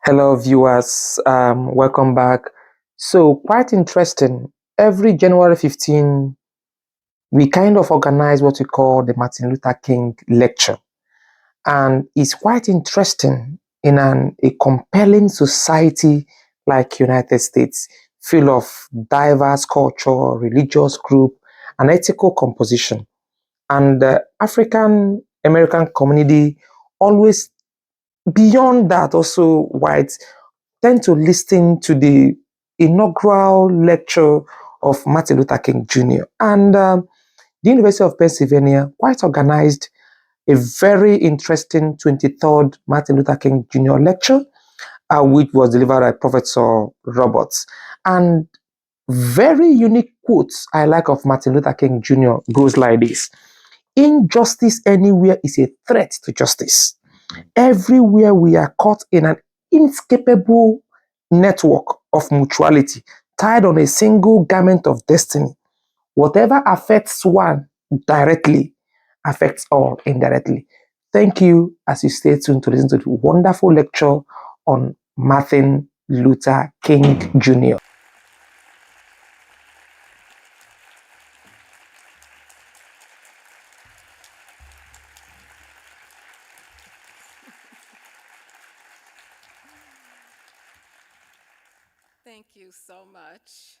Hello, viewers. Welcome back. So, quite interesting. Every January 15, we kind of organize what we call the Martin Luther King Lecture. And it's quite interesting in a compelling society like United States, full of diverse culture, religious group, and ethical composition. And the African American community always beyond that also white tend to listen to the inaugural lecture of Martin Luther King Jr. And the University of Pennsylvania quite organized a very interesting 23rd Martin Luther King Jr. lecture, which was delivered by Professor Roberts. And very unique quotes I like of Martin Luther King Jr. goes like this: injustice anywhere is a threat to justice. Everywhere we are caught in an inescapable network of mutuality, tied on a single garment of destiny. Whatever affects one directly affects all indirectly. Thank you as you stay tuned to listen to the wonderful lecture on Martin Luther King Jr. Thank you so much.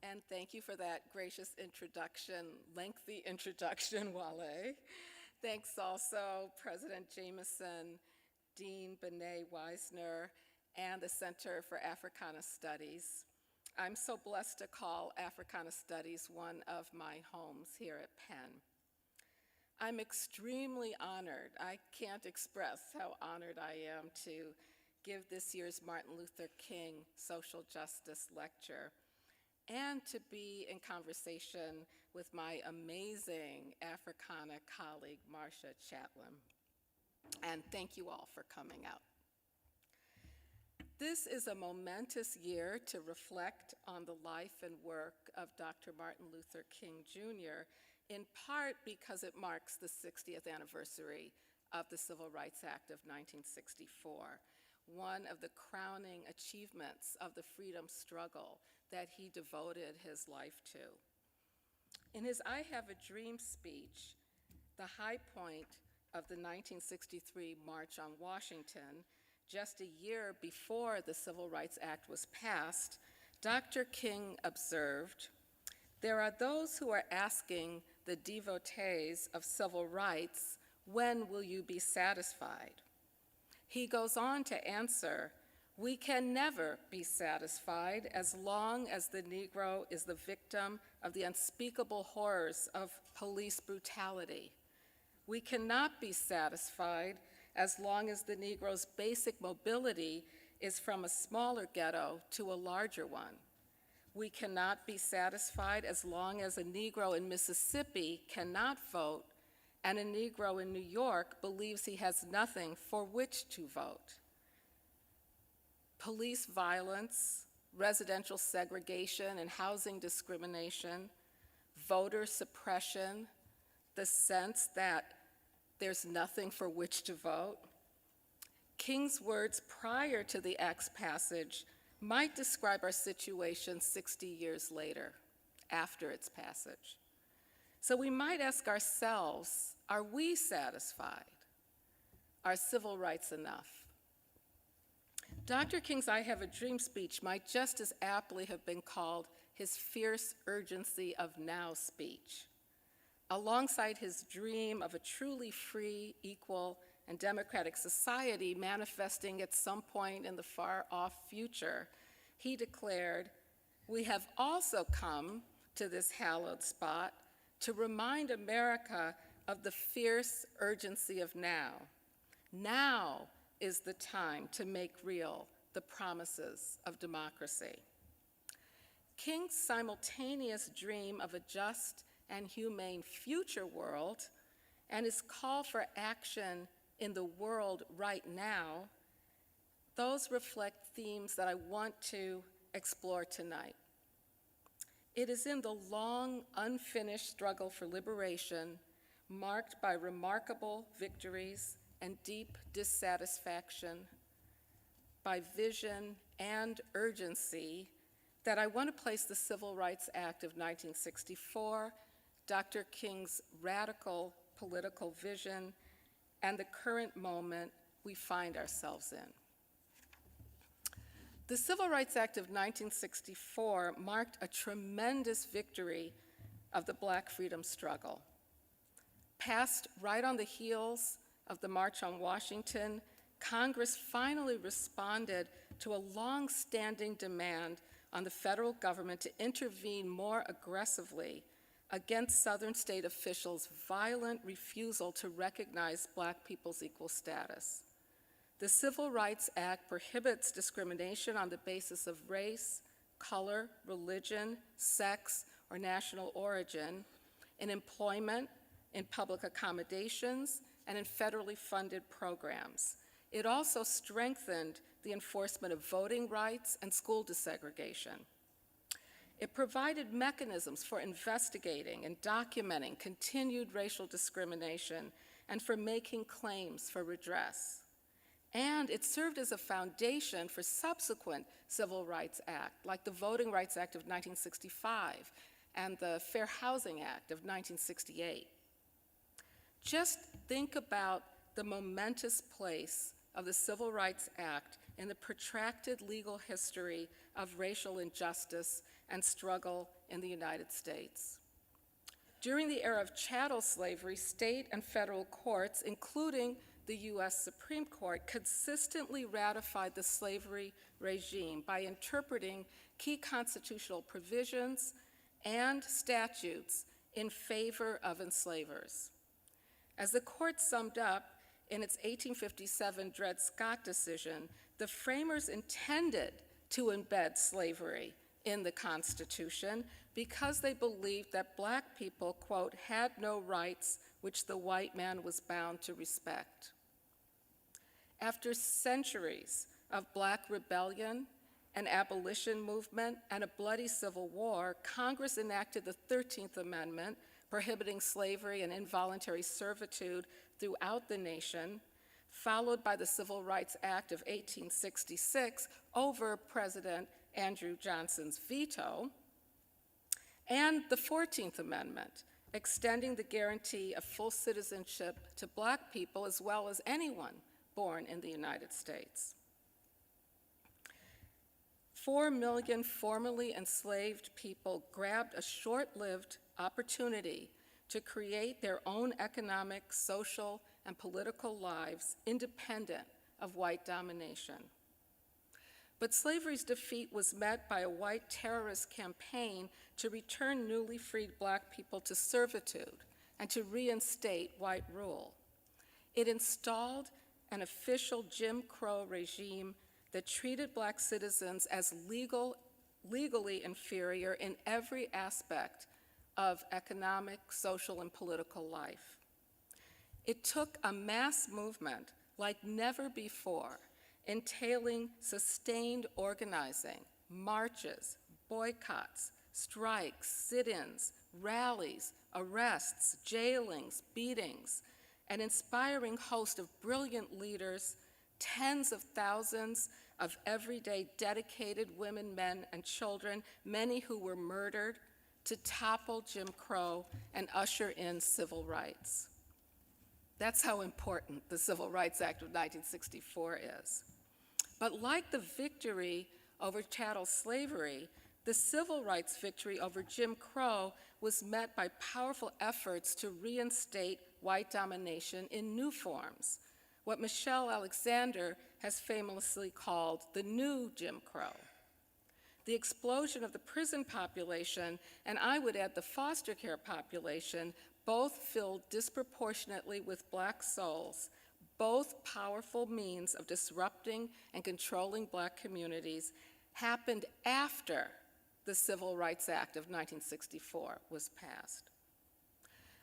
And thank you for that gracious introduction, lengthy introduction, Wale. Thanks also, President Jameson, Dean Benet Weisner, and the Center for Africana Studies. I'm so blessed to call Africana Studies one of my homes here at Penn. I'm extremely honored. I can't express how honored I am to give this year's Martin Luther King Social Justice Lecture and to be in conversation with my amazing Africana colleague, Marcia Chatlam. And thank you all for coming out. This is a momentous year to reflect on the life and work of Dr. Martin Luther King Jr., in part because it marks the 60th anniversary of the Civil Rights Act of 1964, one of the crowning achievements of the freedom struggle that he devoted his life to. In his I Have a Dream speech, the high point of the 1963 March on Washington, just a year before the Civil Rights Act was passed, Dr. King observed, "There are those who are asking the devotees of civil rights, when will you be satisfied?" He goes on to answer, "We can never be satisfied as long as the Negro is the victim of the unspeakable horrors of police brutality. We cannot be satisfied as long as the Negro's basic mobility is from a smaller ghetto to a larger one. We cannot be satisfied as long as a Negro in Mississippi cannot vote and a Negro in New York believes he has nothing for which to vote. Police violence, residential segregation and housing discrimination, voter suppression, the sense that there's nothing for which to vote." King's words prior to the Act's passage might describe our situation 60 years later, after its passage. So we might ask ourselves, are we satisfied? Are civil rights enough? Dr. King's I Have a Dream speech might just as aptly have been called his fierce urgency of now speech. Alongside his dream of a truly free, equal, and democratic society manifesting at some point in the far-off future, he declared, "We have also come to this hallowed spot to remind America of the fierce urgency of now. Now is the time to make real the promises of democracy." King's simultaneous dream of a just and humane future world and his call for action in the world right now, those reflect themes that I want to explore tonight. It is in the long, unfinished struggle for liberation, marked by remarkable victories and deep dissatisfaction, by vision and urgency that I want to place the Civil Rights Act of 1964, Dr. King's radical political vision, and the current moment we find ourselves in. The Civil Rights Act of 1964 marked a tremendous victory of the Black freedom struggle. Passed right on the heels of the March on Washington, Congress finally responded to a long-standing demand on the federal government to intervene more aggressively against Southern state officials' violent refusal to recognize Black people's equal status. The Civil Rights Act prohibits discrimination on the basis of race, color, religion, sex, or national origin in employment, in public accommodations, and in federally funded programs. It also strengthened the enforcement of voting rights and school desegregation. It provided mechanisms for investigating and documenting continued racial discrimination and for making claims for redress. And it served as a foundation for subsequent Civil Rights Acts, like the Voting Rights Act of 1965 and the Fair Housing Act of 1968. Just think about the momentous place of the Civil Rights Act in the protracted legal history of racial injustice and struggle in the United States. During the era of chattel slavery, state and federal courts, including the U.S. Supreme Court, consistently ratified the slavery regime by interpreting key constitutional provisions and statutes in favor of enslavers. As the court summed up in its 1857 Dred Scott decision, the framers intended to embed slavery in the Constitution because they believed that Black people, quote, had no rights which the white man was bound to respect. After centuries of Black rebellion, an abolition movement, and a bloody civil war, Congress enacted the 13th Amendment, prohibiting slavery and involuntary servitude throughout the nation, followed by the Civil Rights Act of 1866 over President Andrew Johnson's veto, and the 14th Amendment, extending the guarantee of full citizenship to Black people as well as anyone born in the United States. 4 million formerly enslaved people grabbed a short-lived opportunity to create their own economic, social, and political lives independent of white domination. But slavery's defeat was met by a white terrorist campaign to return newly freed Black people to servitude and to reinstate white rule. It installed an official Jim Crow regime that treated Black citizens as legally inferior in every aspect of economic, social, and political life. It took a mass movement like never before, entailing sustained organizing, marches, boycotts, strikes, sit-ins, rallies, arrests, jailings, beatings, an inspiring host of brilliant leaders, tens of thousands of everyday dedicated women, men, and children, many who were murdered, to topple Jim Crow and usher in civil rights. That's how important the Civil Rights Act of 1964 is. But like the victory over chattel slavery, the civil rights victory over Jim Crow was met by powerful efforts to reinstate white domination in new forms, what Michelle Alexander has famously called the new Jim Crow. The explosion of the prison population, and I would add the foster care population, both filled disproportionately with Black souls, both powerful means of disrupting and controlling Black communities, happened after the Civil Rights Act of 1964 was passed.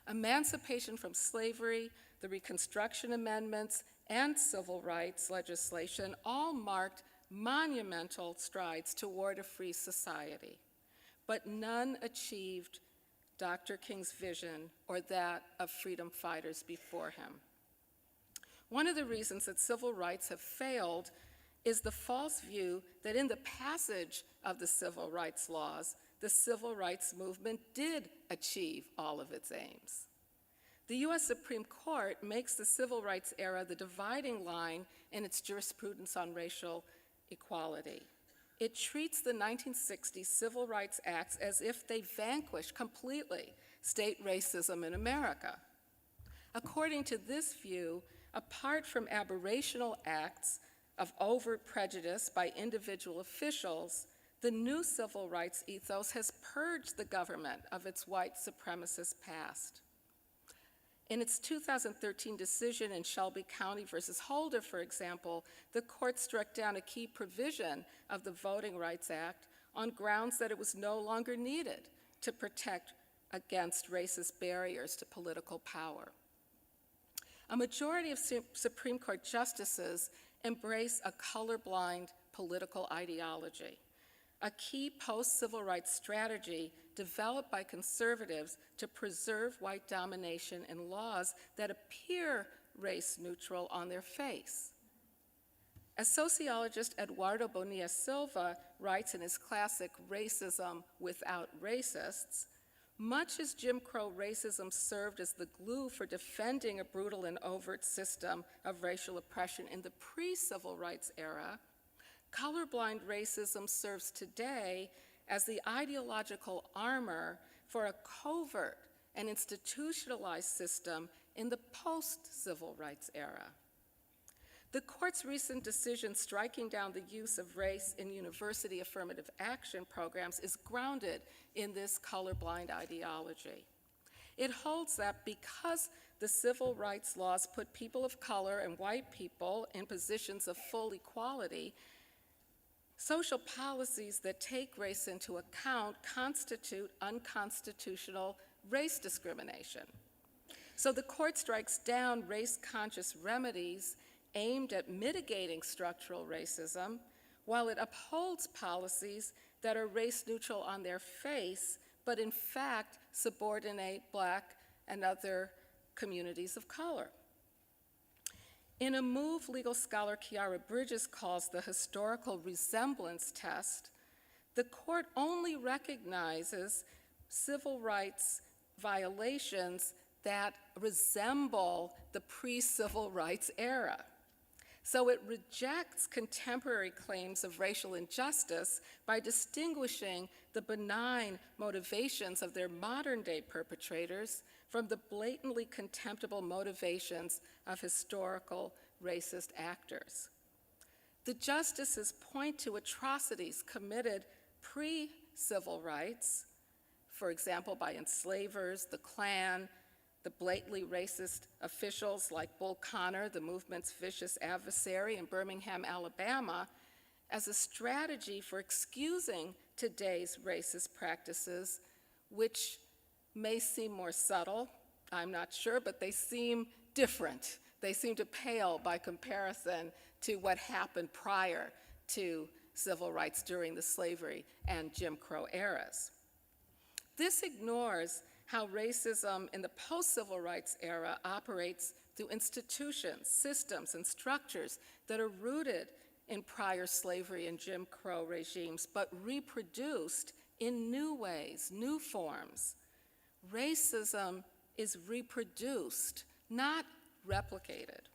Emancipation from slavery, the Reconstruction Amendments, and civil rights legislation all marked monumental strides toward a free society, but none achieved Dr. King's vision or that of freedom fighters before him. One of the reasons that civil rights have failed is the false view that in the passage of the civil rights laws, the civil rights movement did achieve all of its aims. The US Supreme Court makes the civil rights era the dividing line in its jurisprudence on racial equality. It treats the 1960 Civil Rights Acts as if they vanquished completely state racism in America. According to this view, apart from aberrational acts of overt prejudice by individual officials, the new civil rights ethos has purged the government of its white supremacist past. In its 2013 decision in Shelby County versus Holder, for example, the court struck down a key provision of the Voting Rights Act on grounds that it was no longer needed to protect against racist barriers to political power. A majority of Supreme Court justices embrace a colorblind political ideology, a key post-civil rights strategy developed by conservatives to preserve white domination in laws that appear race neutral on their face. As sociologist Eduardo Bonilla Silva writes in his classic Racism Without Racists, much as Jim Crow racism served as the glue for defending a brutal and overt system of racial oppression in the pre-civil rights era, colorblind racism serves today as the ideological armor for a covert and institutionalized system in the post-civil rights era. The court's recent decision striking down the use of race in university affirmative action programs is grounded in this colorblind ideology. It holds that because the civil rights laws put people of color and white people in positions of full equality, social policies that take race into account constitute unconstitutional race discrimination. So the court strikes down race-conscious remedies aimed at mitigating structural racism, while it upholds policies that are race neutral on their face, but in fact subordinate Black and other communities of color. In a move legal scholar Kiara Bridges calls the historical resemblance test, the court only recognizes civil rights violations that resemble the pre-civil rights era. So it rejects contemporary claims of racial injustice by distinguishing the benign motivations of their modern-day perpetrators from the blatantly contemptible motivations of historical racist actors. The justices point to atrocities committed pre-civil rights, for example, by enslavers, the Klan, the blatantly racist officials like Bull Connor, the movement's vicious adversary in Birmingham, Alabama, as a strategy for excusing today's racist practices, which may seem more subtle, I'm not sure, but they seem different. They seem to pale by comparison to what happened prior to civil rights during the slavery and Jim Crow eras. This ignores how racism in the post-civil rights era operates through institutions, systems, and structures that are rooted in prior slavery and Jim Crow regimes, but reproduced in new ways, new forms. Racism is reproduced, not replicated.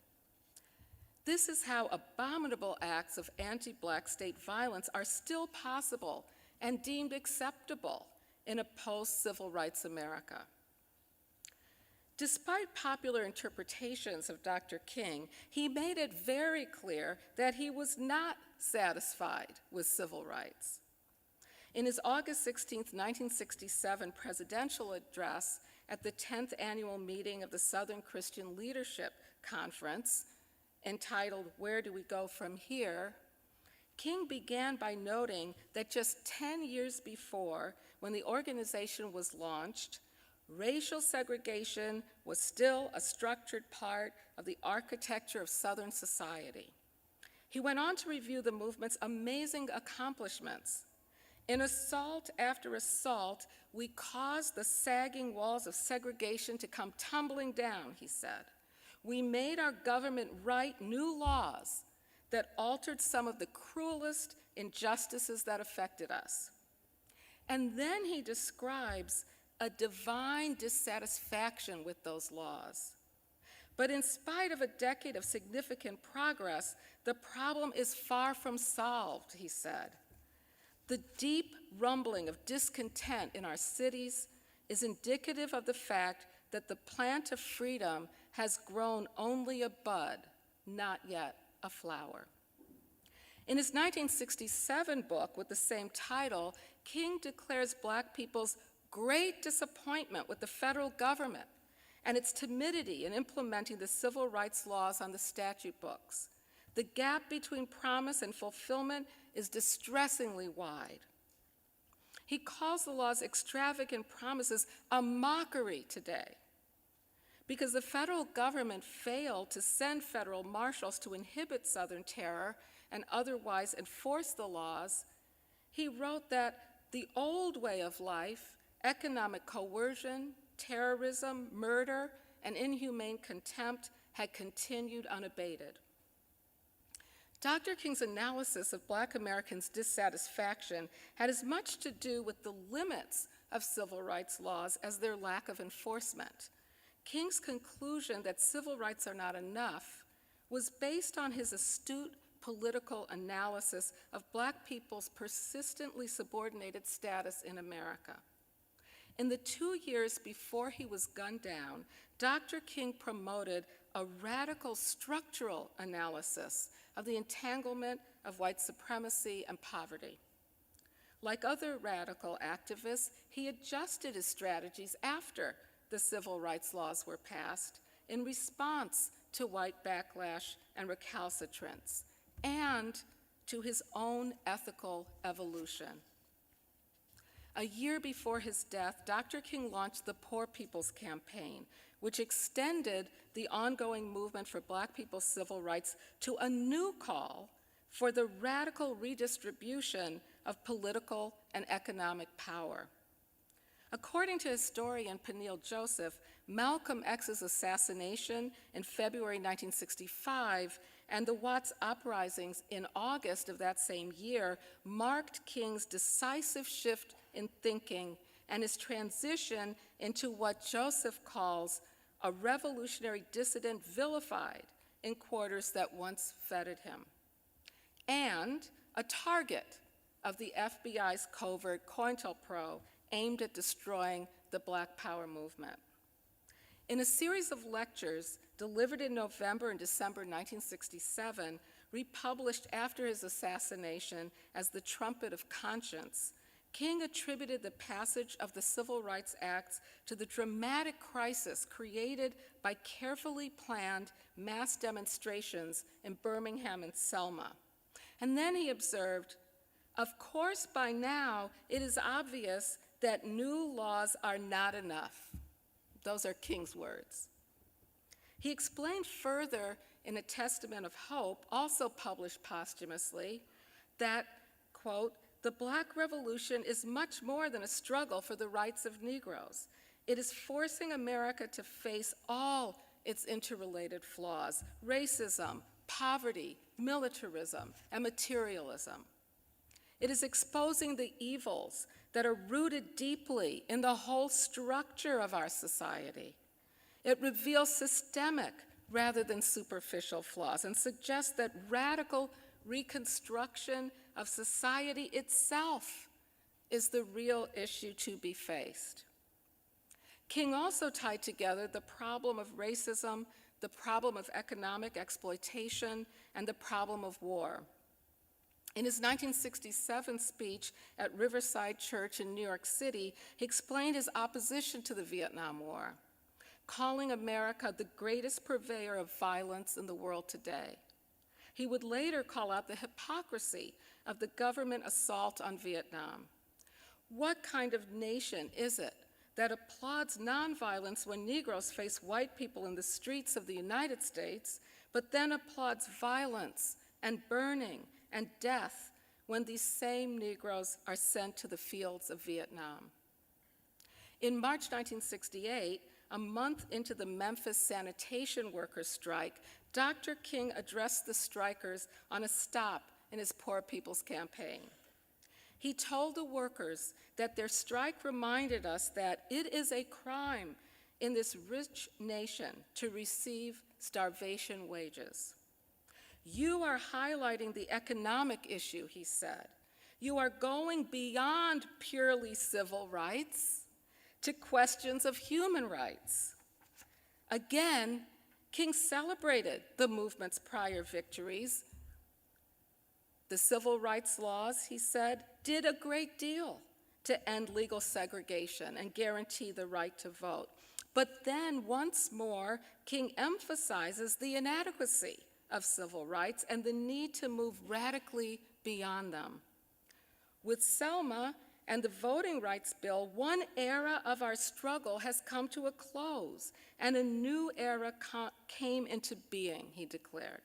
This is how abominable acts of anti-Black state violence are still possible and deemed acceptable in a post-civil rights America. Despite popular interpretations of Dr. King, he made it very clear that he was not satisfied with civil rights. In his August 16, 1967 presidential address at the 10th annual meeting of the Southern Christian Leadership Conference, entitled "Where Do We Go From Here?", King began by noting that just 10 years before, when the organization was launched, racial segregation was still a structured part of the architecture of Southern society. He went on to review the movement's amazing accomplishments. In assault after assault, we caused the sagging walls of segregation to come tumbling down, he said. We made our government write new laws that altered some of the cruelest injustices that affected us. And then he describes a divine dissatisfaction with those laws. But in spite of a decade of significant progress, the problem is far from solved, he said. The deep rumbling of discontent in our cities is indicative of the fact that the plant of freedom has grown only a bud, not yet a flower. In his 1967 book with the same title, King declares Black people's great disappointment with the federal government and its timidity in implementing the civil rights laws on the statute books. The gap between promise and fulfillment is distressingly wide. He calls the law's extravagant promises a mockery today because the federal government failed to send federal marshals to inhibit Southern terror and otherwise enforce the laws. He wrote that the old way of life, economic coercion, terrorism, murder, and inhumane contempt had continued unabated. Dr. King's analysis of Black Americans' dissatisfaction had as much to do with the limits of civil rights laws as their lack of enforcement. King's conclusion that civil rights are not enough was based on his astute political analysis of Black people's persistently subordinated status in America. In the 2 years before he was gunned down, Dr. King promoted a radical structural analysis of the entanglement of white supremacy and poverty. Like other radical activists, he adjusted his strategies after the civil rights laws were passed in response to white backlash and recalcitrance, and to his own ethical evolution. A year before his death, Dr. King launched the Poor People's Campaign, which extended the ongoing movement for Black people's civil rights to a new call for the radical redistribution of political and economic power. According to historian Peniel Joseph, Malcolm X's assassination in February 1965 and the Watts uprisings in August of that same year marked King's decisive shift in thinking and his transition into what Joseph calls a revolutionary dissident vilified in quarters that once feted him, and a target of the FBI's covert COINTELPRO aimed at destroying the Black Power movement. In a series of lectures delivered in November and December 1967, republished after his assassination as The Trumpet of Conscience, King attributed the passage of the Civil Rights Acts to the dramatic crisis created by carefully planned mass demonstrations in Birmingham and Selma. And then he observed, "Of course, by now, it is obvious that new laws are not enough." Those are King's words. He explained further in A Testament of Hope, also published posthumously, that, quote, "The Black Revolution is much more than a struggle for the rights of Negroes. It is forcing America to face all its interrelated flaws: racism, poverty, militarism, and materialism. It is exposing the evils that are rooted deeply in the whole structure of our society. It reveals systemic rather than superficial flaws and suggests that radical reconstruction of society itself is the real issue to be faced." King also tied together the problem of racism, the problem of economic exploitation, and the problem of war. In his 1967 speech at Riverside Church in New York City, he explained his opposition to the Vietnam War, calling America the greatest purveyor of violence in the world today. He would later call out the hypocrisy of the government assault on Vietnam. What kind of nation is it that applauds nonviolence when Negroes face white people in the streets of the United States, but then applauds violence and burning and death when these same Negroes are sent to the fields of Vietnam? In March 1968, a month into the Memphis sanitation workers' strike, Dr. King addressed the strikers on a stop in his Poor People's Campaign. He told the workers that their strike reminded us that it is a crime in this rich nation to receive starvation wages. You are highlighting the economic issue, he said. You are going beyond purely civil rights to questions of human rights. Again, King celebrated the movement's prior victories. The civil rights laws, he said, did a great deal to end legal segregation and guarantee the right to vote. But then, once more, King emphasizes the inadequacy of civil rights and the need to move radically beyond them. With Selma and the Voting Rights Bill, one era of our struggle has come to a close, and a new era came into being, he declared.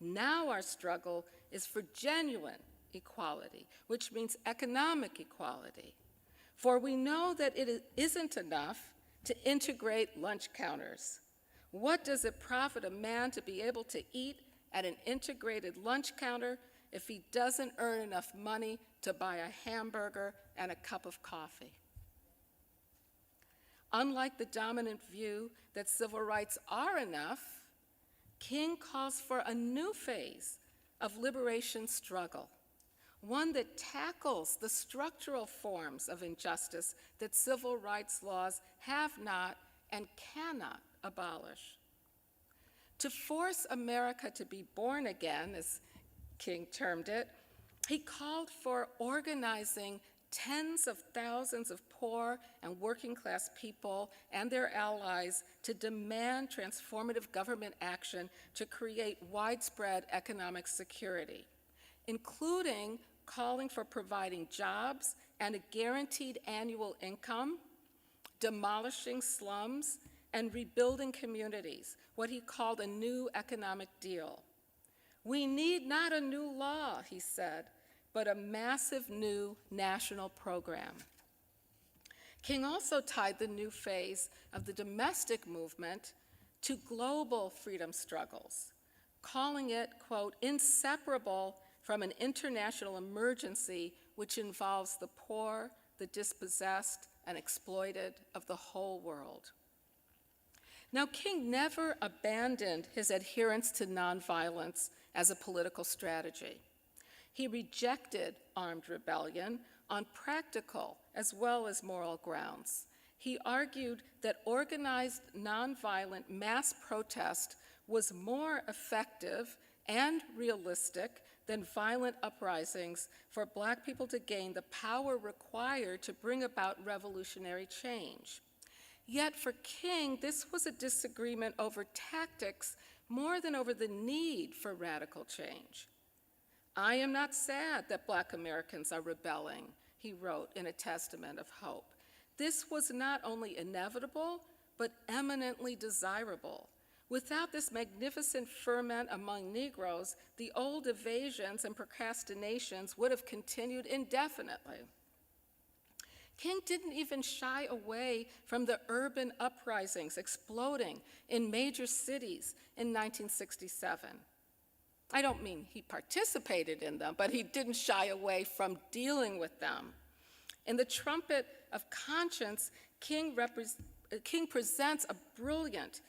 Now our struggle is for genuine equality, which means economic equality. For we know that it isn't enough to integrate lunch counters. What does it profit a man to be able to eat at an integrated lunch counter if he doesn't earn enough money to buy a hamburger and a cup of coffee? Unlike the dominant view that civil rights are enough, King calls for a new phase of liberation struggle, one that tackles the structural forms of injustice that civil rights laws have not and cannot abolish. To force America to be born again, as King termed it, he called for organizing tens of thousands of poor and working class people and their allies to demand transformative government action to create widespread economic security, including calling for providing jobs and a guaranteed annual income, demolishing slums, and rebuilding communities, what he called a new economic deal. We need not a new law, he said, but a massive new national program. King also tied the new phase of the domestic movement to global freedom struggles, calling it, quote, inseparable from an international emergency which involves the poor, the dispossessed, and exploited of the whole world. Now, King never abandoned his adherence to nonviolence as a political strategy. He rejected armed rebellion on practical as well as moral grounds. He argued that organized nonviolent mass protest was more effective and realistic than violent uprisings for Black people to gain the power required to bring about revolutionary change. Yet for King, this was a disagreement over tactics more than over the need for radical change. I am not sad that Black Americans are rebelling, he wrote in A Testament of Hope. This was not only inevitable, but eminently desirable. Without this magnificent ferment among Negroes, the old evasions and procrastinations would have continued indefinitely. King didn't even shy away from the urban uprisings exploding in major cities in 1967. I don't mean he participated in them, but he didn't shy away from dealing with them. In The Trumpet of Conscience, King presents a brilliant,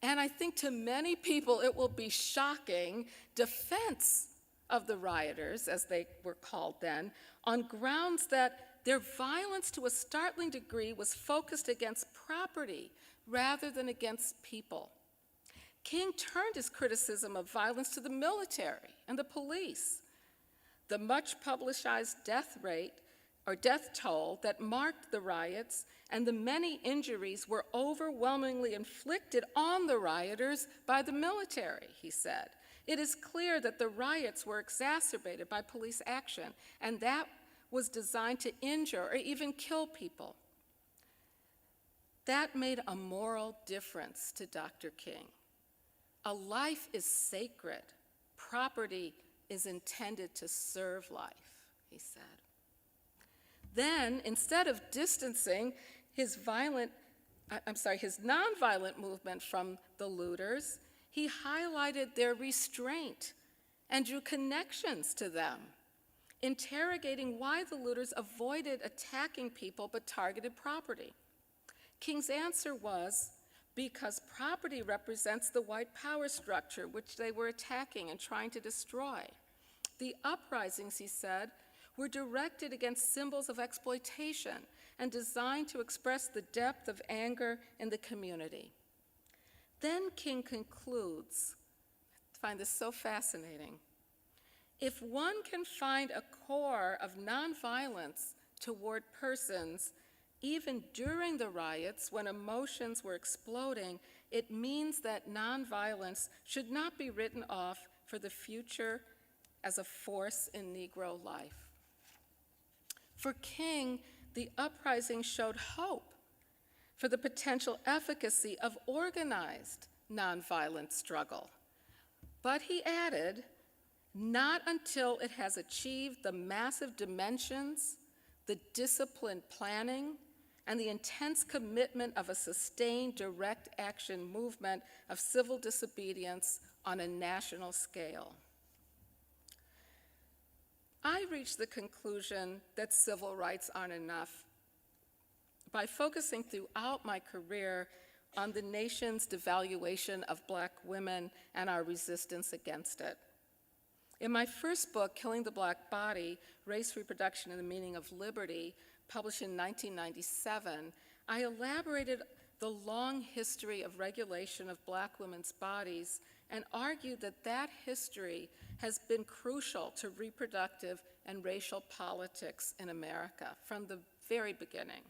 and I think to many people it will be shocking, defense of the rioters, as they were called then, on grounds that their violence to a startling degree was focused against property rather than against people. King turned his criticism of violence to the military and the police. The much publicized death rate or death toll that marked the riots and the many injuries were overwhelmingly inflicted on the rioters by the military, he said. It is clear that the riots were exacerbated by police action, and that was designed to injure or even kill people. That made a moral difference to Dr. King. A life is sacred. Property is intended to serve life, he said. Then, instead of distancing his nonviolent movement from the looters, He highlighted their restraint and drew connections to them, interrogating why the looters avoided attacking people but targeted property. King's answer was, because property represents the white power structure which they were attacking and trying to destroy. The uprisings, he said, were directed against symbols of exploitation and designed to express the depth of anger in the community. Then King concludes, I find this so fascinating. If one can find a core of nonviolence toward persons, even during the riots when emotions were exploding, it means that nonviolence should not be written off for the future as a force in Negro life. For King, the uprising showed hope for the potential efficacy of organized nonviolent struggle. But he added, not until it has achieved the massive dimensions, the disciplined planning, and the intense commitment of a sustained direct action movement of civil disobedience on a national scale. I reached the conclusion that civil rights aren't enough by focusing throughout my career on the nation's devaluation of Black women and our resistance against it. In my first book, Killing the Black Body, Race, Reproduction, and the Meaning of Liberty, published in 1997, I elaborated the long history of regulation of Black women's bodies and argued that that history has been crucial to reproductive and racial politics in America from the very beginning.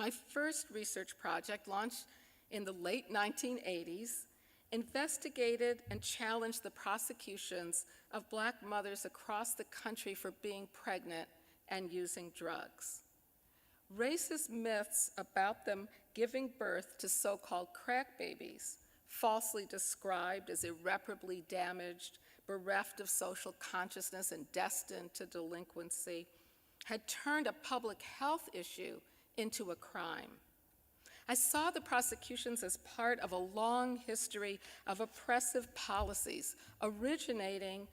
My first research project, launched in the late 1980s, investigated and challenged the prosecutions of Black mothers across the country for being pregnant and using drugs. Racist myths about them giving birth to so-called crack babies, falsely described as irreparably damaged, bereft of social consciousness and destined to delinquency, had turned a public health issue into a crime. I saw the prosecutions as part of a long history of oppressive policies originating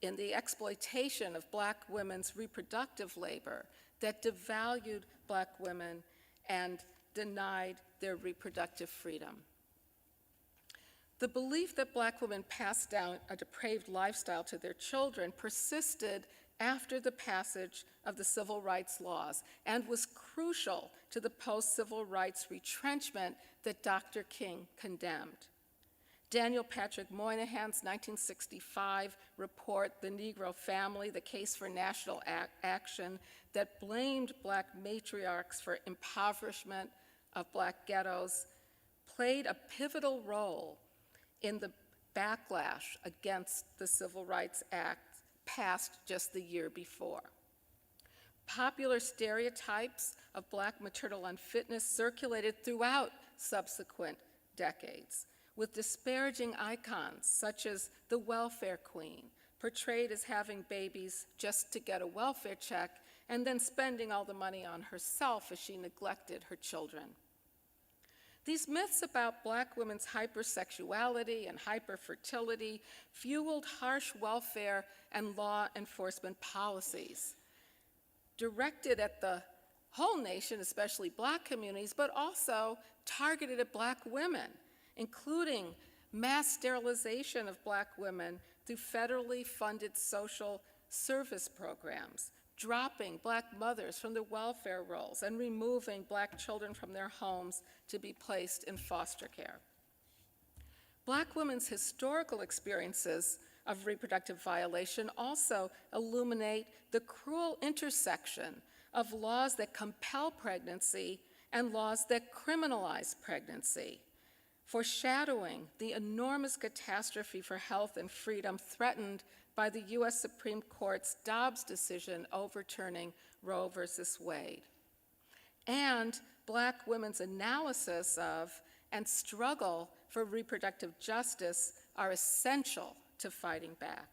in the exploitation of Black women's reproductive labor that devalued Black women and denied their reproductive freedom. The belief that Black women passed down a depraved lifestyle to their children persisted after the passage of the civil rights laws and was crucial to the post-civil rights retrenchment that Dr. King condemned. Daniel Patrick Moynihan's 1965 report, The Negro Family, The Case for National Action, that blamed Black matriarchs for impoverishment of Black ghettos, played a pivotal role in the backlash against the Civil Rights Act passed just the year before. Popular stereotypes of Black maternal unfitness circulated throughout subsequent decades, with disparaging icons such as the welfare queen, portrayed as having babies just to get a welfare check and then spending all the money on herself as she neglected her children. These myths about Black women's hypersexuality and hyperfertility fueled harsh welfare and law enforcement policies directed at the whole nation, especially Black communities, but also targeted at Black women, including mass sterilization of Black women through federally funded social service programs, dropping Black mothers from the welfare rolls, and removing Black children from their homes to be placed in foster care. Black women's historical experiences of reproductive violation also illuminate the cruel intersection of laws that compel pregnancy and laws that criminalize pregnancy, foreshadowing the enormous catastrophe for health and freedom threatened by the US Supreme Court's Dobbs decision overturning Roe versus Wade, and Black women's analysis of and struggle for reproductive justice are essential to fighting back.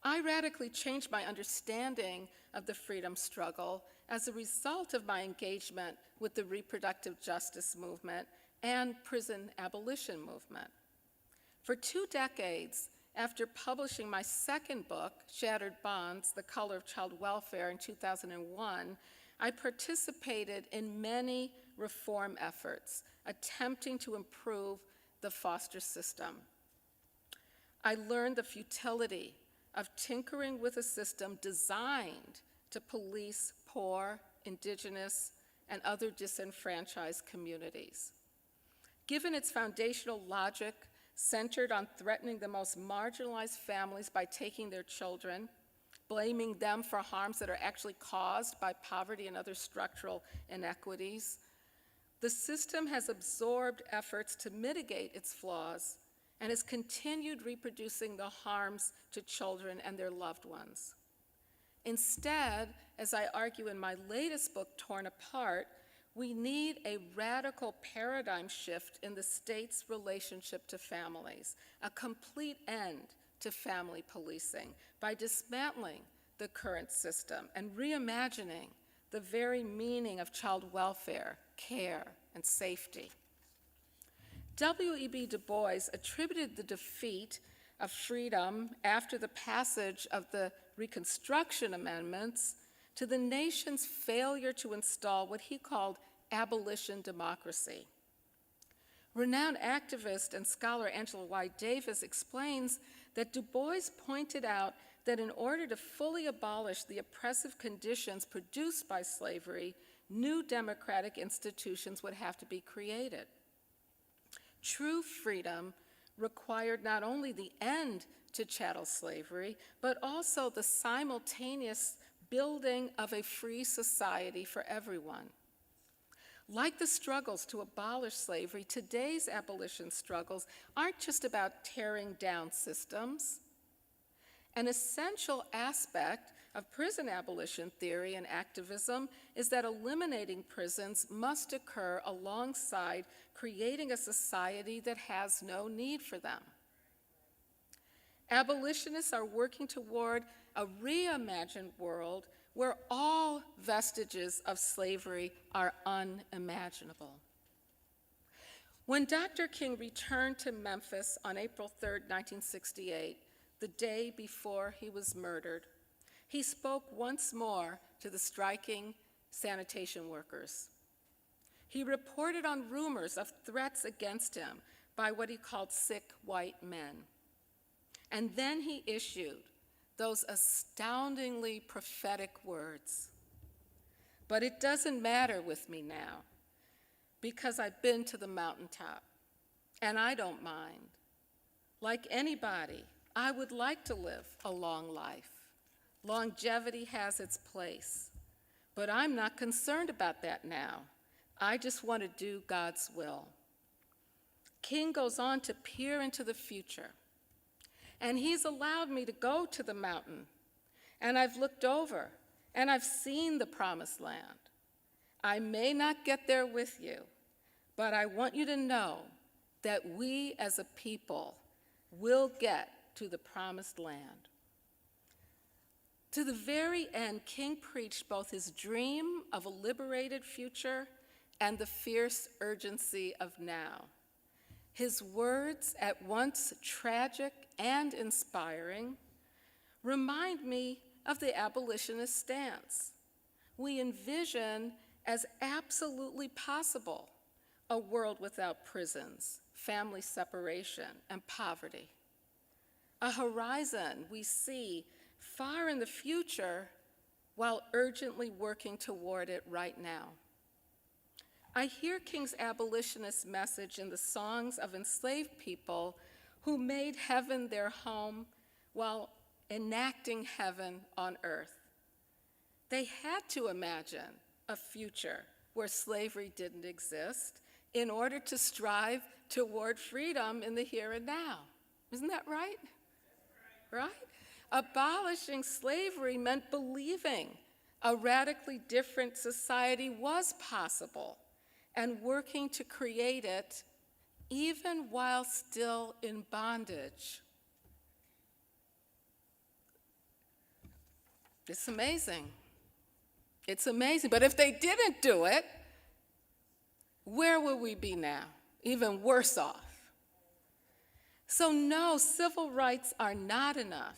I radically changed my understanding of the freedom struggle as a result of my engagement with the reproductive justice movement and prison abolition movement. For 2 decades, after publishing my second book, Shattered Bonds, The Color of Child Welfare, in 2001, I participated in many reform efforts attempting to improve the foster system. I learned the futility of tinkering with a system designed to police poor, indigenous, and other disenfranchised communities. Given its foundational logic centered on threatening the most marginalized families by taking their children, blaming them for harms that are actually caused by poverty and other structural inequities, the system has absorbed efforts to mitigate its flaws and has continued reproducing the harms to children and their loved ones. Instead, as I argue in my latest book, Torn Apart, we need a radical paradigm shift in the state's relationship to families, a complete end to family policing by dismantling the current system and reimagining the very meaning of child welfare, care, and safety. W.E.B. Du Bois attributed the defeat of freedom after the passage of the Reconstruction Amendments to the nation's failure to install what he called abolition democracy. Renowned activist and scholar Angela Y. Davis explains that Du Bois pointed out that in order to fully abolish the oppressive conditions produced by slavery, new democratic institutions would have to be created. True freedom required not only the end to chattel slavery, but also the simultaneous building of a free society for everyone. Like the struggles to abolish slavery, today's abolition struggles aren't just about tearing down systems. An essential aspect of prison abolition theory and activism is that eliminating prisons must occur alongside creating a society that has no need for them. Abolitionists are working toward a reimagined world where all vestiges of slavery are unimaginable. When Dr. King returned to Memphis on April 3, 1968, the day before he was murdered, he spoke once more to the striking sanitation workers. He reported on rumors of threats against him by what he called sick white men. And then he issued those astoundingly prophetic words. But it doesn't matter with me now, because I've been to the mountaintop, and I don't mind. Like anybody, I would like to live a long life. Longevity has its place, but I'm not concerned about that now. I just want to do God's will. King goes on to peer into the future, and he's allowed me to go to the mountain, and I've looked over, and I've seen the promised land. I may not get there with you, but I want you to know that we as a people will get to the promised land. To the very end, King preached both his dream of a liberated future and the fierce urgency of now. His words, at once tragic and inspiring, remind me of the abolitionist stance. We envision as absolutely possible a world without prisons, family separation, and poverty. A horizon we see far in the future while urgently working toward it right now. I hear King's abolitionist message in the songs of enslaved people who made heaven their home while enacting heaven on earth. They had to imagine a future where slavery didn't exist in order to strive toward freedom in the here and now. Isn't that right? Right? Abolishing slavery meant believing a radically different society was possible and working to create it even while still in bondage. It's amazing. It's amazing. But if they didn't do it, where would we be now? even worse off. So no, civil rights are not enough.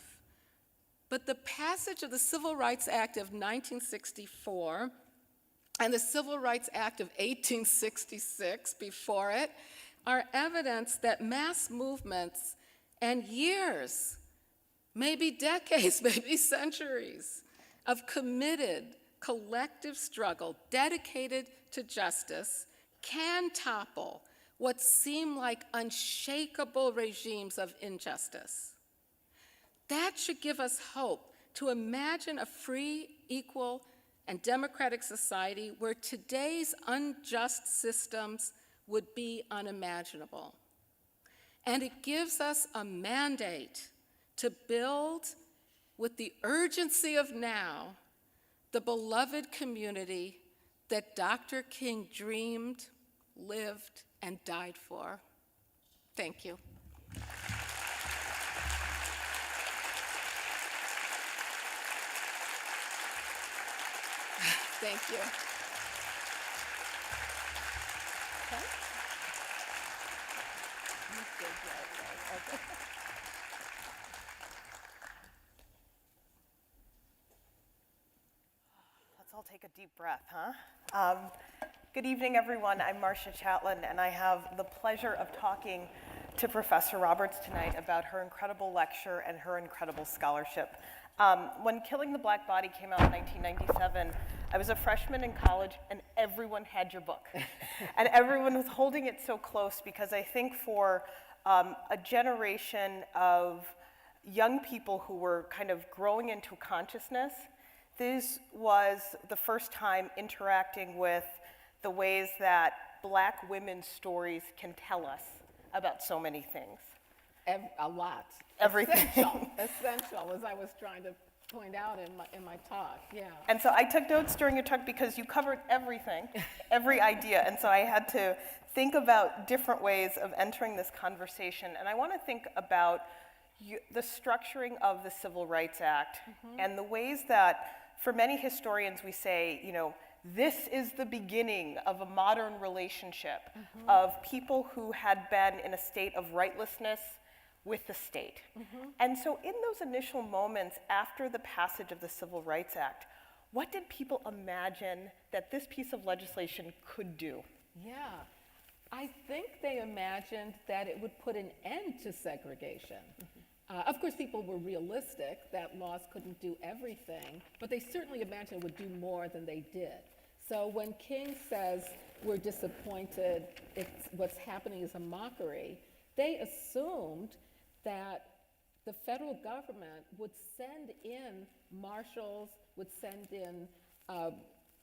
But the passage of the Civil Rights Act of 1964 and the Civil Rights Act of 1866 before it are evidence that mass movements and years, maybe decades, maybe centuries of committed collective struggle dedicated to justice can topple what seem like unshakable regimes of injustice. That should give us hope to imagine a free, equal, and democratic society where today's unjust systems would be unimaginable. And it gives us a mandate to build, with the urgency of now, the beloved community that Dr. King dreamed, lived, and died for. Thank you. Thank you. Okay. Okay. Let's all take a deep breath, huh? Good evening, everyone. I'm Marcia Chatelain, and I have the pleasure of talking to Professor Roberts tonight about her incredible lecture and her incredible scholarship. When Killing the Black Body came out in 1997, I was a freshman in college, and everyone had your book. And everyone was holding it so close because I think for a generation of young people who were kind of growing into consciousness, this was the first time interacting with the ways that Black women's stories can tell us about so many things. A lot. Everything. Essential, as I was trying to point out in my talk, yeah. And so I took notes during your talk because you covered everything, every idea, and so I had to think about different ways of entering this conversation. And I want to think about the structuring of the Civil Rights Act and the ways that, for many historians, we say, you know, this is the beginning of a modern relationship of people who had been in a state of rightlessness with the state. And so in those initial moments after the passage of the Civil Rights Act, what did people imagine that this piece of legislation could do? Yeah, I think they imagined that it would put an end to segregation. Of course, people were realistic that laws couldn't do everything, but they certainly imagined it would do more than they did. So when King says we're disappointed, what's happening is a mockery, they assumed that the federal government would send in marshals, would send in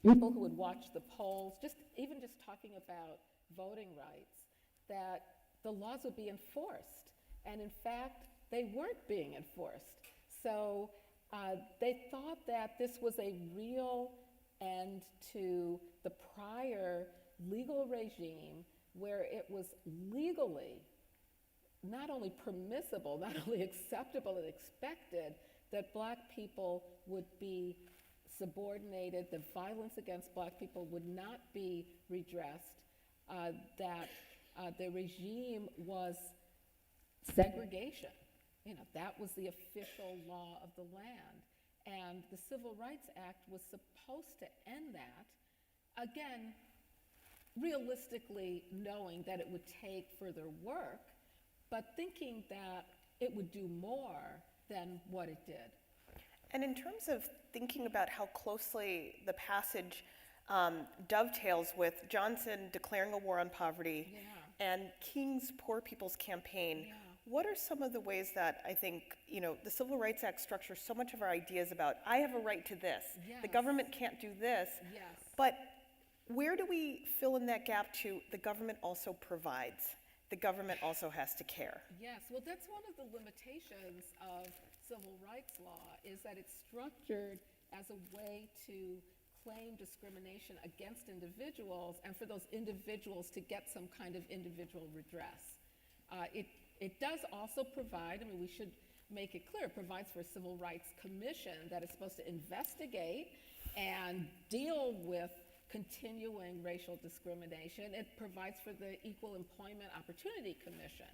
people who would watch the polls, even just talking about voting rights, that the laws would be enforced. And in fact, they weren't being enforced. So they thought that this was a real end to the prior legal regime where it was legally not only permissible, not only acceptable and expected that Black people would be subordinated, that violence against Black people would not be redressed, that the regime was segregation. You know, that was the official law of the land. And the Civil Rights Act was supposed to end that, again, realistically knowing that it would take further work, but thinking that it would do more than what it did. And in terms of thinking about how closely the passage dovetails with Johnson declaring a war on poverty and King's Poor People's Campaign, what are some of the ways that I think, you know, the Civil Rights Act structures so much of our ideas about, I have a right to this, the government can't do this, but where do we fill in that gap to the government also provides? The government also has to care. Yes, well, that's one of the limitations of civil rights law, is that it's structured as a way to claim discrimination against individuals and for those individuals to get some kind of individual redress. It does also provide, I mean, we should make it clear, it provides for a civil rights commission that is supposed to investigate and deal with continuing racial discrimination. It provides for the Equal Employment Opportunity Commission.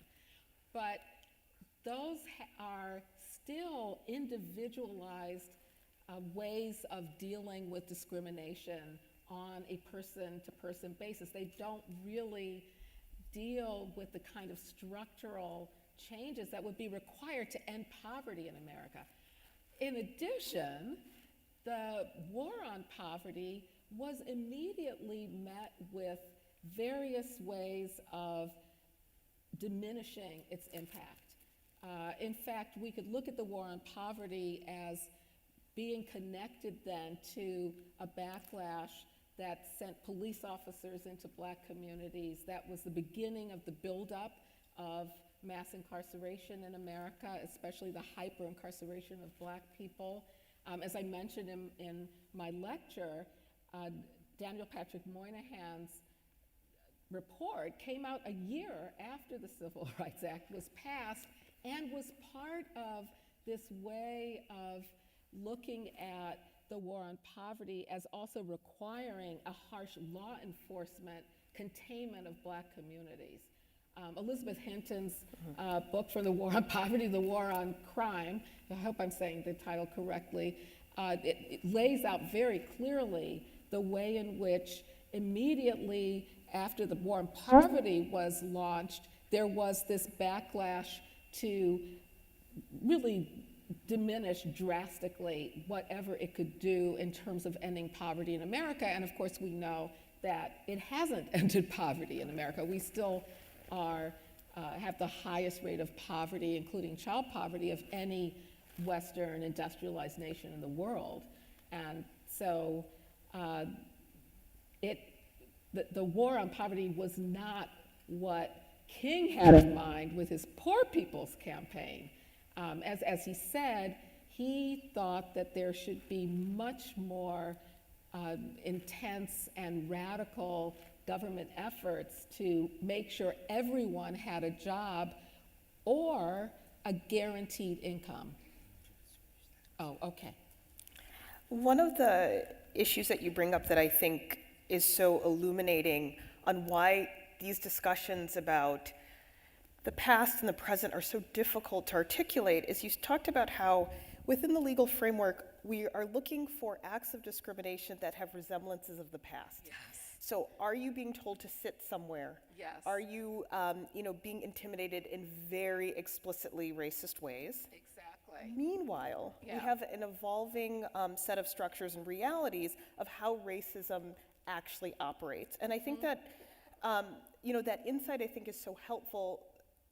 But those are still individualized ways of dealing with discrimination on a person-to-person basis. They don't really deal with the kind of structural changes that would be required to end poverty in America. In addition, the war on poverty was immediately met with various ways of diminishing its impact. In fact, we could look at the war on poverty as being connected then to a backlash that sent police officers into Black communities. That was the beginning of the buildup of mass incarceration in America, especially the hyper-incarceration of Black people. As I mentioned in my lecture, Daniel Patrick Moynihan's report came out a year after the Civil Rights Act was passed and was part of this way of looking at the war on poverty as also requiring a harsh law enforcement containment of Black communities. Elizabeth Hinton's book From the War on Poverty, The War on Crime, I hope I'm saying the title correctly, it lays out very clearly the way in which immediately after the war on poverty was launched, there was this backlash to really diminish drastically whatever it could do in terms of ending poverty in America. And of course, we know that it hasn't ended poverty in America. We still have the highest rate of poverty, including child poverty, of any Western industrialized nation in the world. And so the war on poverty was not what King had in mind with his Poor People's Campaign. As he said, he thought that there should be much more intense and radical government efforts to make sure everyone had a job or a guaranteed income. Oh, okay. One of the issues that you bring up that I think is so illuminating on why these discussions about the past and the present are so difficult to articulate is you talked about how within the legal framework, we are looking for acts of discrimination that have resemblances of the past. Yes. So are you being told to sit somewhere? Yes. Are you, being intimidated in very explicitly racist ways? Exactly. Meanwhile, we have an evolving set of structures and realities of how racism actually operates. And I think that, that insight I think is so helpful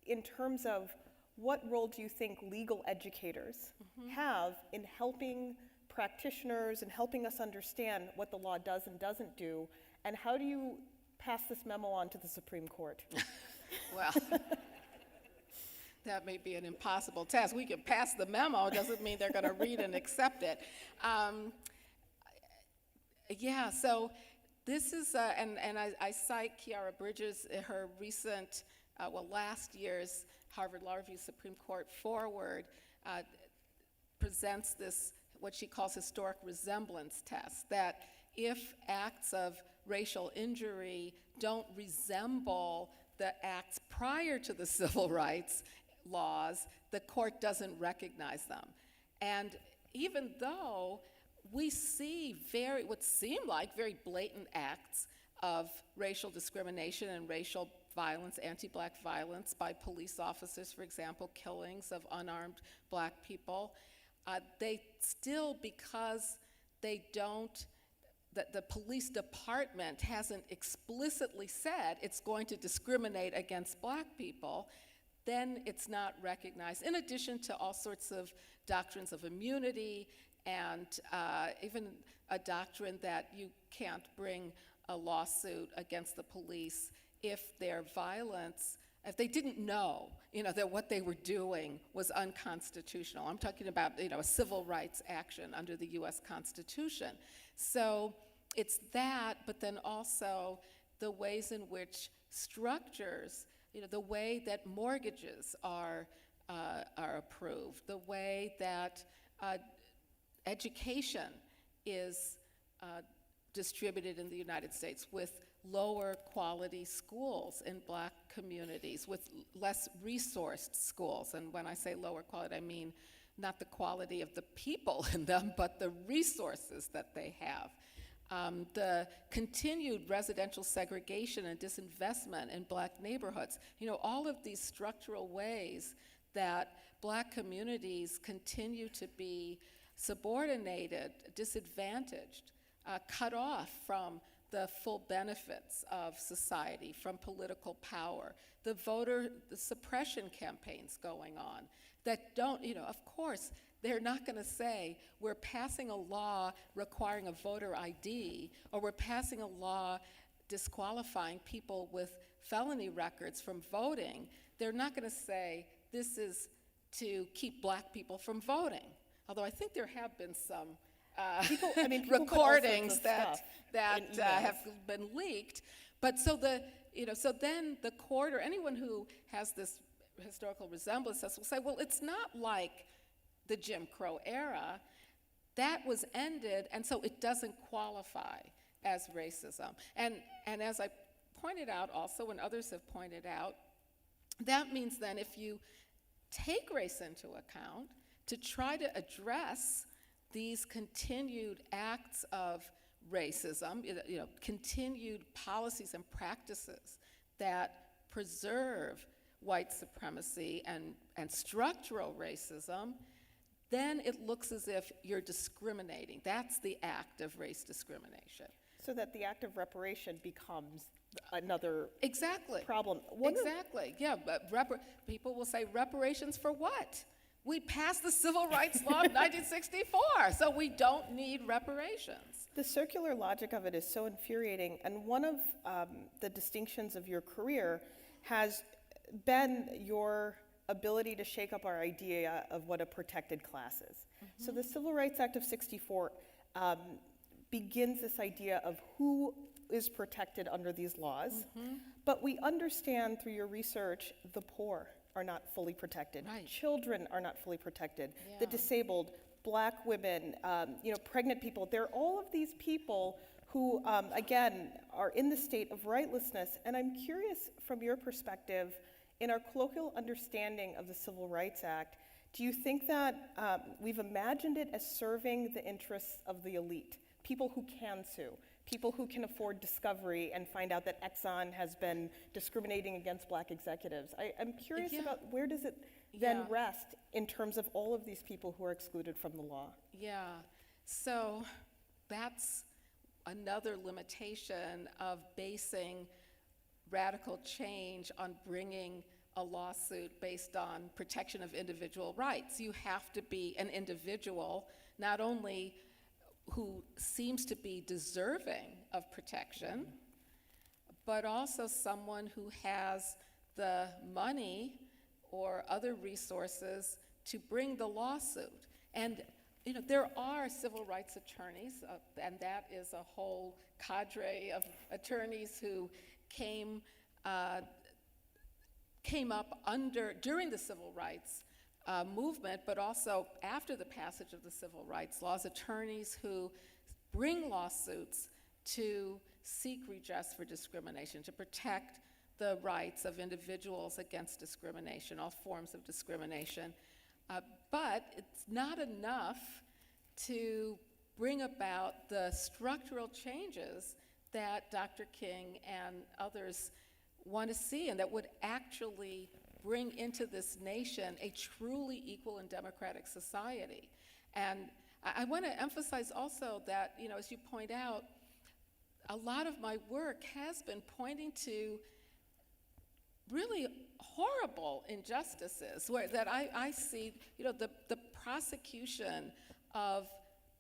in terms of what role do you think legal educators have in helping practitioners and helping us understand what the law does and doesn't do, and how do you pass this memo on to the Supreme Court? Well, that may be an impossible task. We can pass the memo, doesn't mean they're going to read and accept it. So this is, and I cite Kiara Bridges, her recent, last year's Harvard Law Review Supreme Court forward presents this, what she calls historic resemblance test, that if acts of racial injury don't resemble the acts prior to the civil rights laws, the court doesn't recognize them. And even though we see what seem like very blatant acts of racial discrimination and racial violence, anti-Black violence by police officers, for example, killings of unarmed Black people, they still, because they don't, the police department hasn't explicitly said it's going to discriminate against Black people, then it's not recognized, in addition to all sorts of doctrines of immunity and even a doctrine that you can't bring a lawsuit against the police if their violence, if they didn't know, that what they were doing was unconstitutional. I'm talking about, a civil rights action under the US Constitution. So it's that, but then also the ways in which structures, the way that mortgages are approved, the way that education is distributed in the United States, with lower quality schools in Black communities, with less resourced schools. And when I say lower quality, I mean not the quality of the people in them, but the resources that they have. The continued residential segregation and disinvestment in Black neighborhoods. All of these structural ways that Black communities continue to be subordinated, disadvantaged, cut off from the full benefits of society, from political power, the voter suppression campaigns going on that don't, of course, they're not going to say we're passing a law requiring a voter ID, or we're passing a law disqualifying people with felony records from voting. They're not going to say this is to keep Black people from voting. Although I think there have been some people recordings put all sorts of that stuff have been leaked. But so then the court, or anyone who has this historical resemblance will say, well, it's not like the Jim Crow era. That was ended, and so it doesn't qualify as racism. And as I pointed out also, and others have pointed out, that means then if you take race into account to try to address these continued acts of racism, continued policies and practices that preserve white supremacy and structural racism, then it looks as if you're discriminating. That's the act of race discrimination. So that the act of reparation becomes another exactly problem. Exactly, yeah, but people will say reparations for what? We passed the Civil Rights Law of 1964, so we don't need reparations. The circular logic of it is so infuriating, and one of the distinctions of your career has been your ability to shake up our idea of what a protected class is. Mm-hmm. So the Civil Rights Act of 64 begins this idea of who is protected under these laws, mm-hmm. but we understand through your research the poor are not fully protected. Right. Children are not fully protected. Yeah. The disabled, Black women, pregnant people, they're all of these people who, again, are in the state of rightlessness. And I'm curious from your perspective, in our colloquial understanding of the Civil Rights Act, do you think that we've imagined it as serving the interests of the elite, people who can sue, people who can afford discovery and find out that Exxon has been discriminating against Black executives? I'm curious about where does it then rest in terms of all of these people who are excluded from the law? Yeah, so that's another limitation of basing radical change on bringing a lawsuit based on protection of individual rights. You have to be an individual, not only who seems to be deserving of protection, but also someone who has the money or other resources to bring the lawsuit. And there are civil rights attorneys, and that is a whole cadre of attorneys who came up during the civil rights movement, but also after the passage of the civil rights laws, attorneys who bring lawsuits to seek redress for discrimination, to protect the rights of individuals against discrimination, all forms of discrimination. But it's not enough to bring about the structural changes that Dr. King and others want to see, and that would actually bring into this nation a truly equal and democratic society. And I want to emphasize also that, as you point out, a lot of my work has been pointing to really horrible injustices that I see, the prosecution of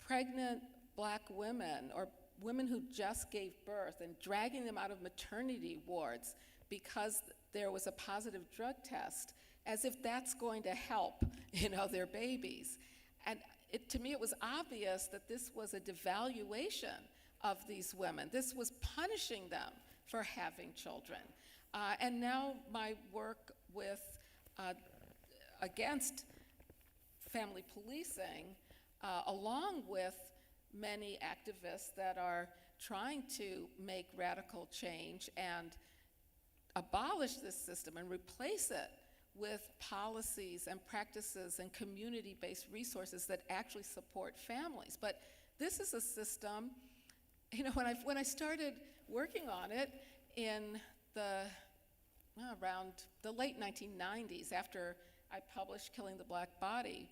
pregnant Black women or women who just gave birth and dragging them out of maternity wards because there was a positive drug test, as if that's going to help, their babies. And to me, it was obvious that this was a devaluation of these women. This was punishing them for having children. And now my work against family policing, along with many activists that are trying to make radical change and abolish this system and replace it with policies and practices and community-based resources that actually support families. But this is a system, you know, when I started working on it in around the late 1990s, after I published Killing the Black Body,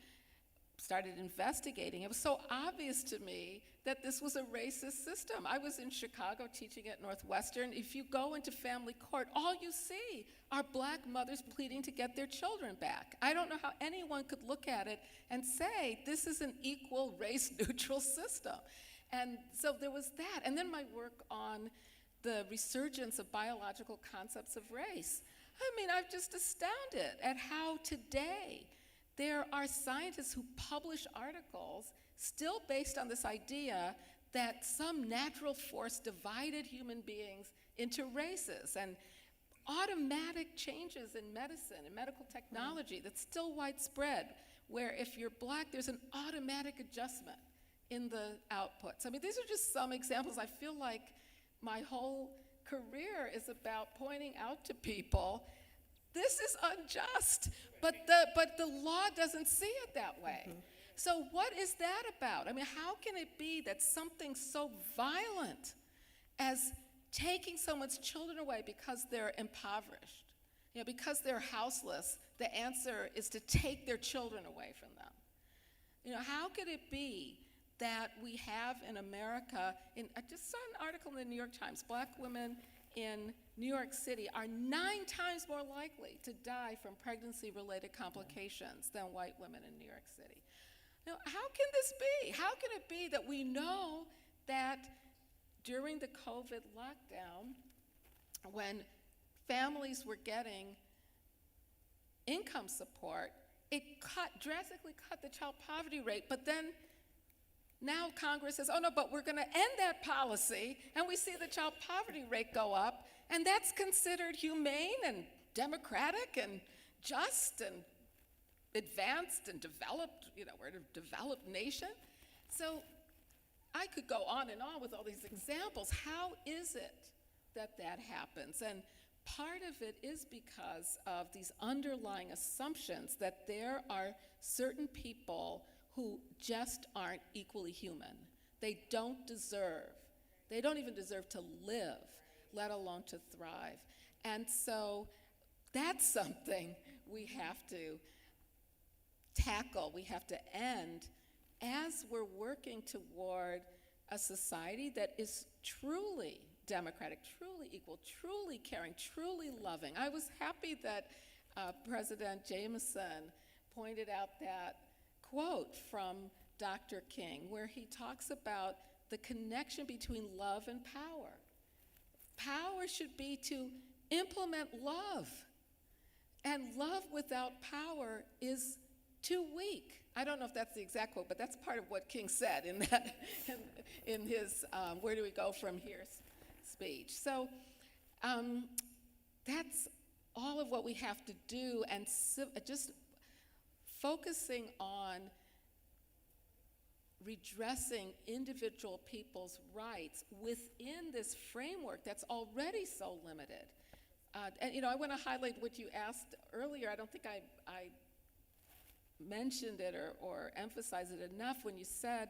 started investigating, it was so obvious to me that this was a racist system. I was in Chicago teaching at Northwestern. If you go into family court, all you see are black mothers pleading to get their children back. I don't know how anyone could look at it and say, this is an equal race-neutral system. And so there was that. And then my work on the resurgence of biological concepts of race. I mean, I'm just astounded at how today there are scientists who publish articles still based on this idea that some natural force divided human beings into races, and automatic changes in medicine and medical technology that's still widespread, where if you're black, there's an automatic adjustment in the outputs. I mean, these are just some examples. I feel like my whole career is about pointing out to people, this is unjust, but the law doesn't see it that way. So what is that about? I mean, how can it be that something so violent as taking someone's children away because they're impoverished, you know, because they're houseless, the answer is to take their children away from them? You know, how could it be that we have in America, I just saw an article in the New York Times, black women in New York City are 9 times more likely to die from pregnancy-related complications than white women in New York City. Now, how can this be? How can it be that we know that during the COVID lockdown, when families were getting income support, it drastically cut the child poverty rate, but then now Congress says, oh no, but we're gonna end that policy, and we see the child poverty rate go up, and that's considered humane and democratic and just and advanced and developed, you know, we're a developed nation. So I could go on and on with all these examples. How is it that that happens? And part of it is because of these underlying assumptions that there are certain people who just aren't equally human. They don't even deserve to live, let alone to thrive. And so that's something we have to tackle, we have to end as we're working toward a society that is truly democratic, truly equal, truly caring, truly loving. I was happy that President Jameson pointed out that quote from Dr. King, where he talks about the connection between love and power. Power should be to implement love, and love without power is too weak. I don't know if that's the exact quote, but that's part of what King said in that, in his Where Do We Go From Here speech. So that's all of what we have to do, and just focusing on redressing individual people's rights within this framework that's already so limited. And you know, I want to highlight what you asked earlier. I don't think I mentioned it or emphasized it enough when you said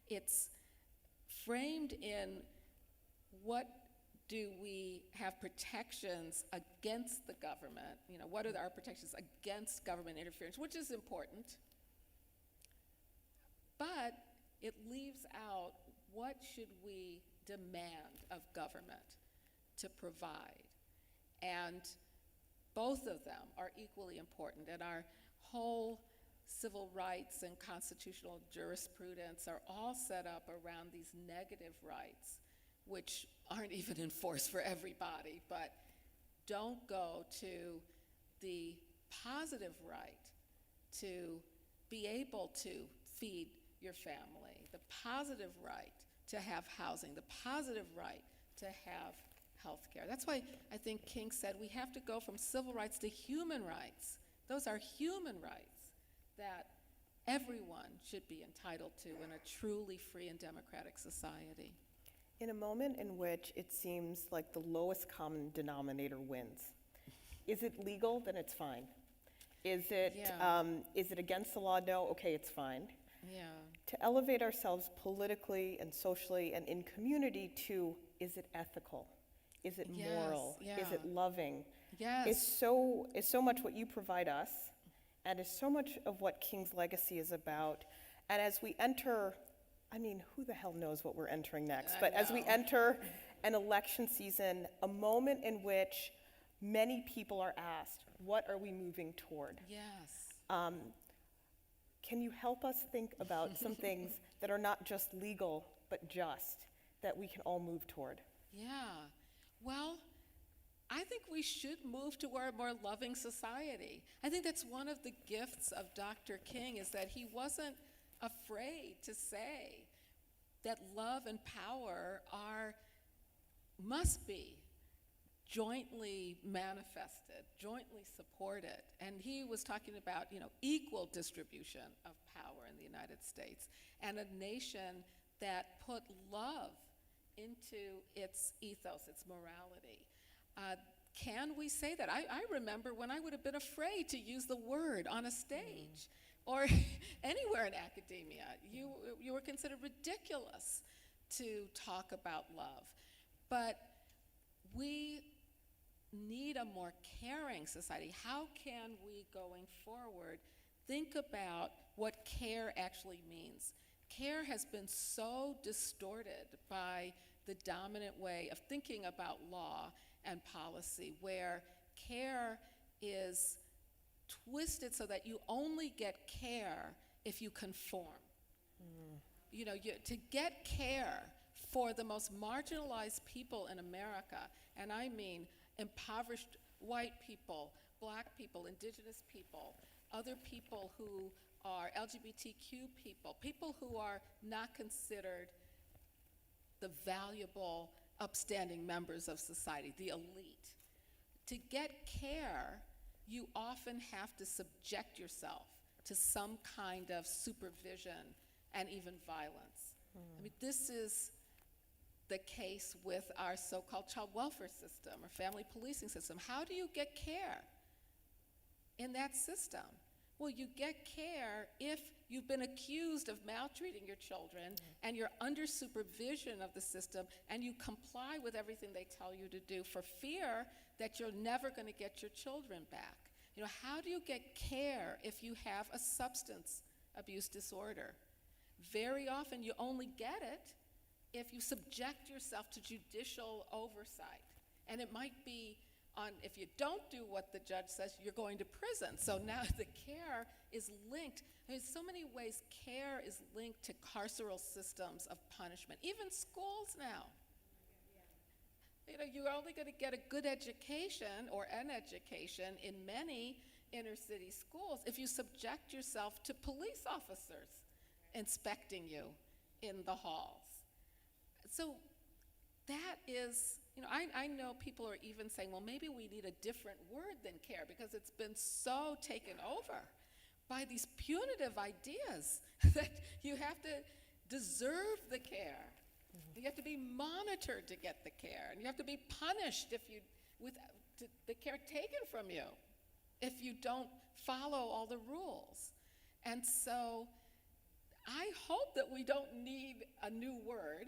it's framed in what do we have protections against the government? You know, what are our protections against government interference, which is important. But it leaves out what should we demand of government to provide. And both of them are equally important, and our whole civil rights and constitutional jurisprudence are all set up around these negative rights, which aren't even enforced for everybody, but don't go to the positive right to be able to feed your family, the positive right to have housing, the positive right to have health care. That's why I think King said we have to go from civil rights to human rights. Those are human rights that everyone should be entitled to in a truly free and democratic society. In a moment in which it seems like the lowest common denominator wins, is it legal? Then it's fine. Is it against the law? No, okay, it's fine. Yeah. To elevate ourselves politically and socially and in community to, is it ethical? Is it moral? Is it loving? Yes. Is so much what you provide us, and is so much of what King's legacy is about. And as we enter, I mean, who the hell knows what we're entering next? But as we enter an election season, a moment in which many people are asked, what are we moving toward? Yes. Can you help us think about some things that are not just legal, but just, that we can all move toward? Yeah. Well, I think we should move toward a more loving society. I think that's one of the gifts of Dr. King, is that he wasn't afraid to say that love and power must be jointly manifested, jointly supported. And he was talking about, equal distribution of power in the United States, and a nation that put love into its ethos, its morality. Can we say that? I remember when I would have been afraid to use the word on a stage or anywhere in academia. You were considered ridiculous to talk about love. But we need a more caring society. How can we, going forward, think about what care actually means? Care has been so distorted by the dominant way of thinking about law and policy, where care is twisted so that you only get care if you conform. To get care for the most marginalized people in America, and I mean impoverished white people, black people, indigenous people, other people who are LGBTQ people, people who are not considered the valuable, upstanding members of society, the elite. To get care, you often have to subject yourself to some kind of supervision and even violence. I mean, this is the case with our so-called child welfare system or family policing system. How do you get care in that system? Well, you get care if you've been accused of maltreating your children and you're under supervision of the system and you comply with everything they tell you to do for fear that you're never going to get your children back. How do you get care if you have a substance abuse disorder? Very often you only get it if you subject yourself to judicial oversight. And it might be if you don't do what the judge says, you're going to prison. So now the care is linked. In so many ways, care is linked to carceral systems of punishment. Even schools now. You're only going to get a good education or an education in many inner city schools if you subject yourself to police officers inspecting you in the halls. So that is, I know people are even saying, well, maybe we need a different word than care because it's been so taken over by these punitive ideas that you have to deserve the care. You have to be monitored to get the care, and you have to be punished with the care taken from you if you don't follow all the rules. And so I hope that we don't need a new word,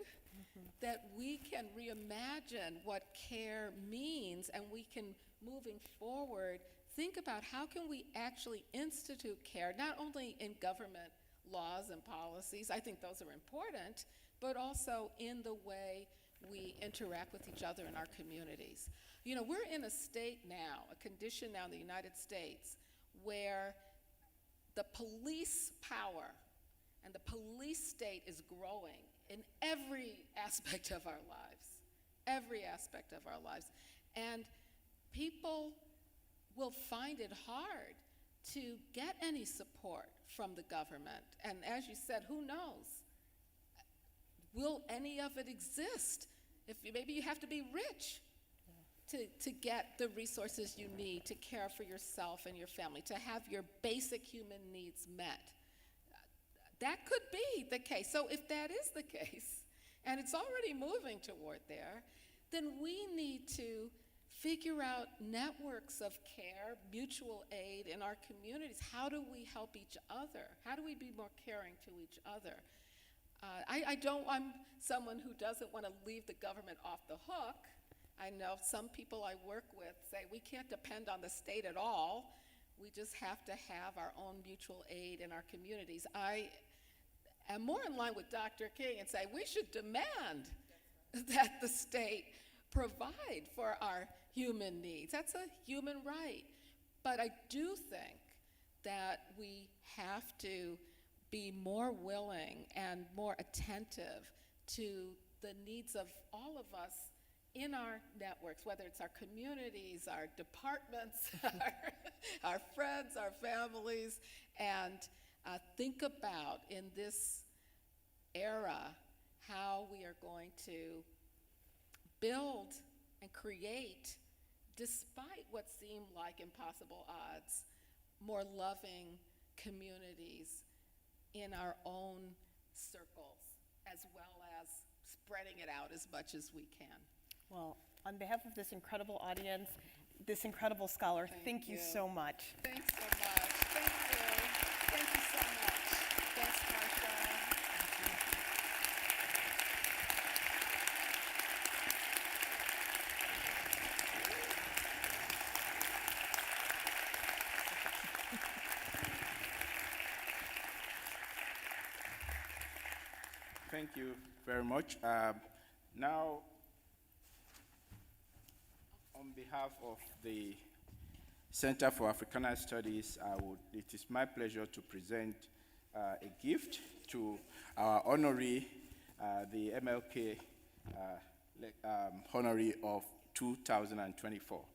that we can reimagine what care means, and we can, moving forward, think about how can we actually institute care, not only in government laws and policies, I think those are important, but also in the way we interact with each other in our communities. We're in a state now, a condition now in the United States, where the police power and the police state is growing in every aspect of our lives, And people will find it hard to get any support from the government. And as you said, who knows? Will any of it exist? Maybe you have to be rich to get the resources you need to care for yourself and your family, to have your basic human needs met. that could be the case. So if that is the case, and it's already moving toward there, then we need to figure out networks of care, mutual aid in our communities. How do we help each other? How do we be more caring to each other? I'm someone who doesn't want to leave the government off the hook. I know some people I work with say we can't depend on the state at all. We just have to have our own mutual aid in our communities. I am more in line with Dr. King and say we should demand that the state provide for our human needs. That's a human right. But I do think that we have to be more willing and more attentive to the needs of all of us in our networks, whether it's our communities, our departments, our friends, our families, and think about in this era how we are going to build and create, despite what seem like impossible odds, more loving communities in our own circles, as well as spreading it out as much as we can. Well, on behalf of this incredible audience, this incredible scholar, thank you so much. Thanks so much. Thank you. Thank you so much. Thanks, Marsha. Thank you very much. Now, on behalf of the Center for Africana Studies, it is my pleasure to present a gift to our honoree, the MLK honoree of 2024.